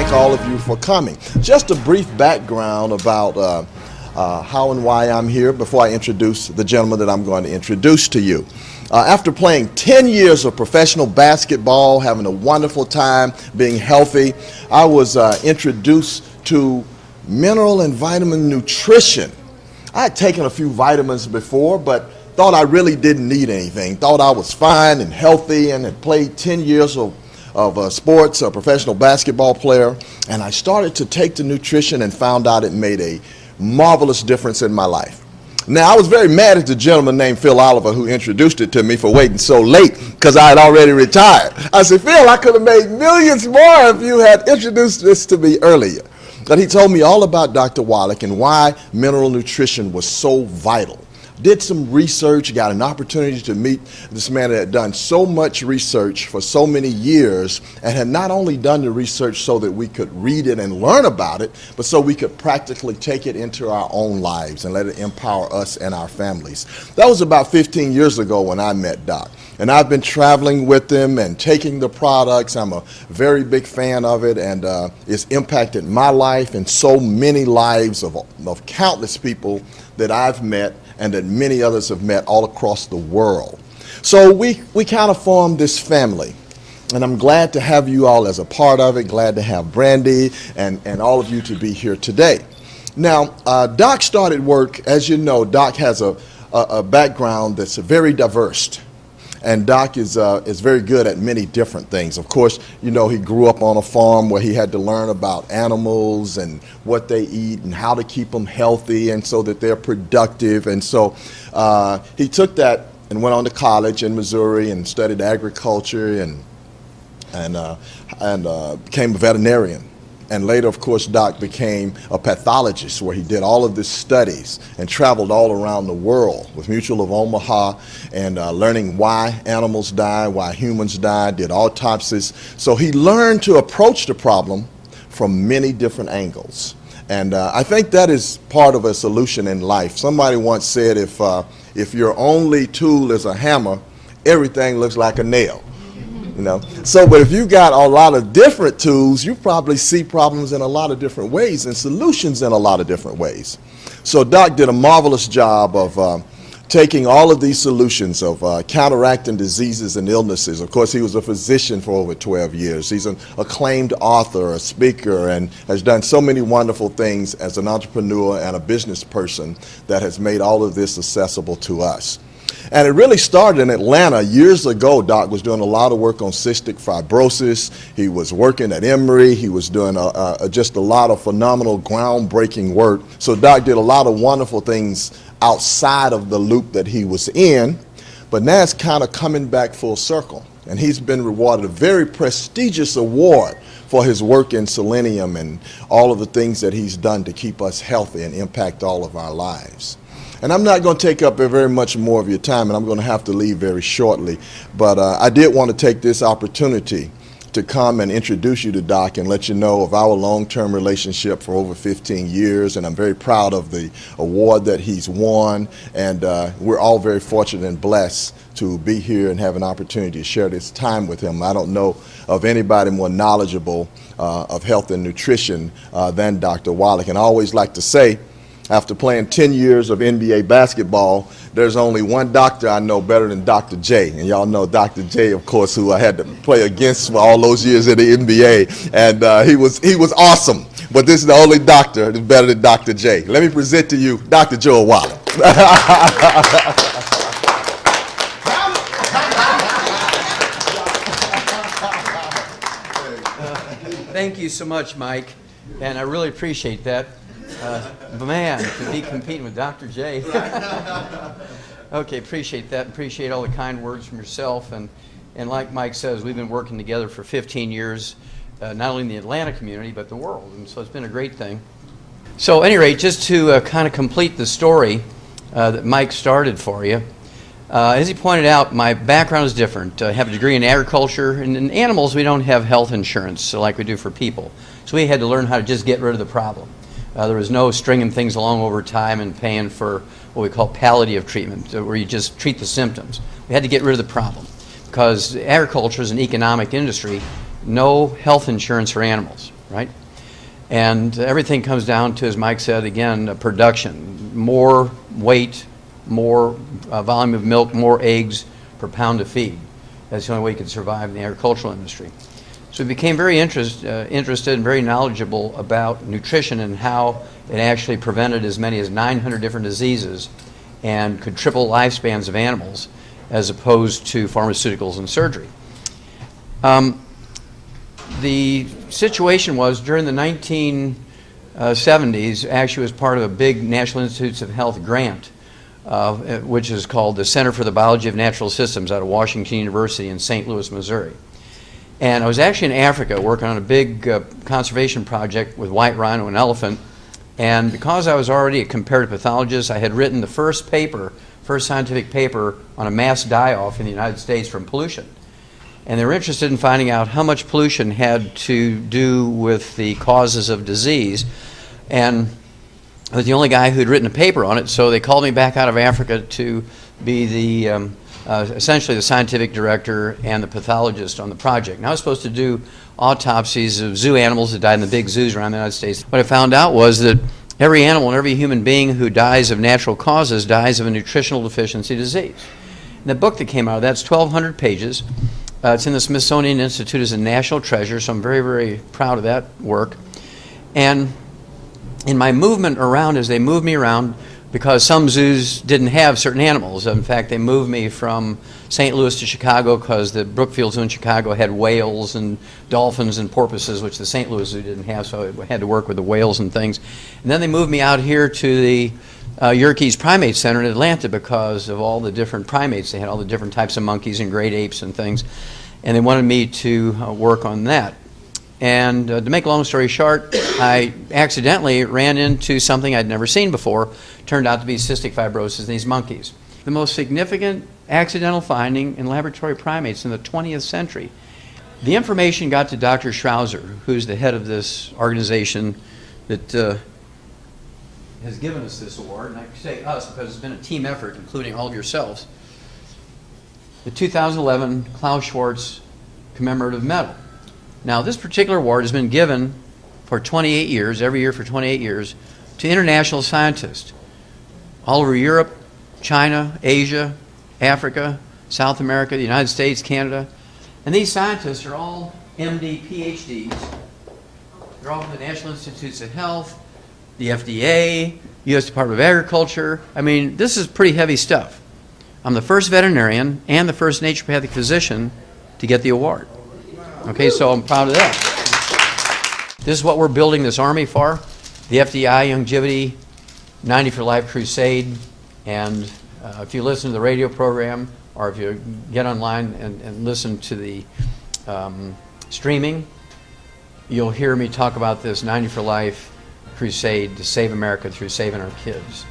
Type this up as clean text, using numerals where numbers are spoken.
thank all of you for coming. Just a brief background about how and why I'm here before I introduce the gentleman that I'm going to introduce to you. After playing 10 years of professional basketball, having a wonderful time, being healthy, I was introduced to mineral and vitamin nutrition. I had taken a few vitamins before, but thought I really didn't need anything. Thought I was fine and healthy and had played 10 years of sports, a professional basketball player, and I started to take the nutrition and found out it made a marvelous difference in my life. Now, I was very mad at the gentleman named Phil Oliver who introduced it to me for waiting so late because I had already retired. I said, Phil, I could have made millions more if you had introduced this to me earlier. But he told me all about Dr. Wallach and why mineral nutrition was so vital. Did some research, got an opportunity to meet this man that had done so much research for so many years and had not only done the research so that we could read it and learn about it, but so we could practically take it into our own lives and let it empower us and our families. That was about 15 years ago when I met Doc. And I've been traveling with him and taking the products. I'm a very big fan of it, and it's impacted my life and so many lives of countless people that I've met and that many others have met all across the world. So we kind of formed this family, and I'm glad to have you all as a part of it, glad to have Brandy and all of you to be here today. Now, Doc started work, as you know, Doc has a background that's very diverse. And Doc is very good at many different things. Of course, you know, he grew up on a farm where he had to learn about animals and what they eat and how to keep them healthy and so that they're productive. And so he took that and went on to college in Missouri and studied agriculture and became a veterinarian. And later, of course, Doc became a pathologist where he did all of these studies and traveled all around the world with Mutual of Omaha and learning why animals die, why humans die, did autopsies. So he learned to approach the problem from many different angles. And I think that is part of a solution in life. Somebody once said if your only tool is a hammer, everything looks like a nail. You know? So, but if you got a lot of different tools, you probably see problems in a lot of different ways and solutions in a lot of different ways. So Doc did a marvelous job of taking all of these solutions of counteracting diseases and illnesses. Of course, he was a physician for over 12 years. He's an acclaimed author, a speaker, and has done so many wonderful things as an entrepreneur and a business person that has made all of this accessible to us. And it really started in Atlanta years ago. Doc was doing a lot of work on cystic fibrosis. He was working at Emory. He was doing just a lot of phenomenal, groundbreaking work. So Doc did a lot of wonderful things outside of the loop that he was in. But now it's kind of coming back full circle. And he's been rewarded a very prestigious award for his work in selenium and all of the things that he's done to keep us healthy and impact all of our lives. And I'm not going to take up very much more of your time, and I'm going to have to leave very shortly. But I did want to take this opportunity to come and introduce you to Doc and let you know of our long-term relationship for over 15 years. And I'm very proud of the award that he's won. And we're all very fortunate and blessed to be here and have an opportunity to share this time with him. I don't know of anybody more knowledgeable of health and nutrition than Dr. Wallach. And I always like to say, after playing 10 years of NBA basketball, there's only one doctor I know better than Dr. J. And y'all know Dr. J, of course, who I had to play against for all those years in the NBA. And he was awesome. But this is the only doctor that's better than Dr. J. Let me present to you Dr. Joe Wallach. Thank you so much, Mike. And I really appreciate that. Man, to be competing with Dr. J. Okay, appreciate that. Appreciate all the kind words from yourself. And like Mike says, we've been working together for 15 years, not only in the Atlanta community, but the world. And so it's been a great thing. So at any rate, just to kind of complete the story that Mike started for you, as he pointed out, my background is different. I have a degree in agriculture, and in animals we don't have health insurance like we do for people. So we had to learn how to just get rid of the problem. There was no stringing things along over time and paying for what we call palliative treatment, where you just treat the symptoms. We had to get rid of the problem because agriculture is an economic industry, no health insurance for animals. right? And everything comes down to, as Mike said, again, production. More weight, more volume of milk, more eggs per pound of feed. That's the only way you could survive in the agricultural industry. So we became very interested and very knowledgeable about nutrition and how it actually prevented as many as 900 different diseases and could triple lifespans of animals as opposed to pharmaceuticals and surgery. The situation was during the 1970s, actually was part of a big National Institutes of Health grant, which is called the Center for the Biology of Natural Systems out of Washington University in St. Louis, Missouri. And I was actually in Africa working on a big conservation project with white rhino and elephant. And because I was already a comparative pathologist, I had written the first scientific paper on a mass die-off in the United States from pollution. And they were interested in finding out how much pollution had to do with the causes of disease. And I was the only guy who had written a paper on it, so they called me back out of Africa to be the essentially the scientific director and the pathologist on the project. And I was supposed to do autopsies of zoo animals that died in the big zoos around the United States. What I found out was that every animal and every human being who dies of natural causes dies of a nutritional deficiency disease. And the book that came out of that's 1,200 pages. It's in the Smithsonian Institute as a national treasure, so I'm very, very proud of that work. And in my movement around, as they moved me around, because some zoos didn't have certain animals. In fact, they moved me from St. Louis to Chicago because the Brookfield Zoo in Chicago had whales and dolphins and porpoises, which the St. Louis Zoo didn't have, so I had to work with the whales and things. And then they moved me out here to the Yerkes Primate Center in Atlanta because of all the different primates. They had all the different types of monkeys and great apes and things. And they wanted me to work on that. And to make a long story short, I accidentally ran into something I'd never seen before. Turned out to be cystic fibrosis in these monkeys. The most significant accidental finding in laboratory primates in the 20th century. The information got to Dr. Schrauser, who's the head of this organization that has given us this award. And I say us because it's been a team effort, including all of yourselves. The 2011 Klaus Schwarz Commemorative Medal. Now, this particular award has been given for 28 years, every year for 28 years, to international scientists all over Europe, China, Asia, Africa, South America, the United States, Canada. And these scientists are all MD, PhDs. They're all from the National Institutes of Health, the FDA, U.S. Department of Agriculture. I mean, this is pretty heavy stuff. I'm the first veterinarian and the first naturopathic physician to get the award. Okay, so I'm proud of that. This is what we're building this army for. The FDI Longevity 90 for Life Crusade. And if you listen to the radio program or if you get online and listen to the streaming, you'll hear me talk about this 90 for Life crusade to save America through saving our kids.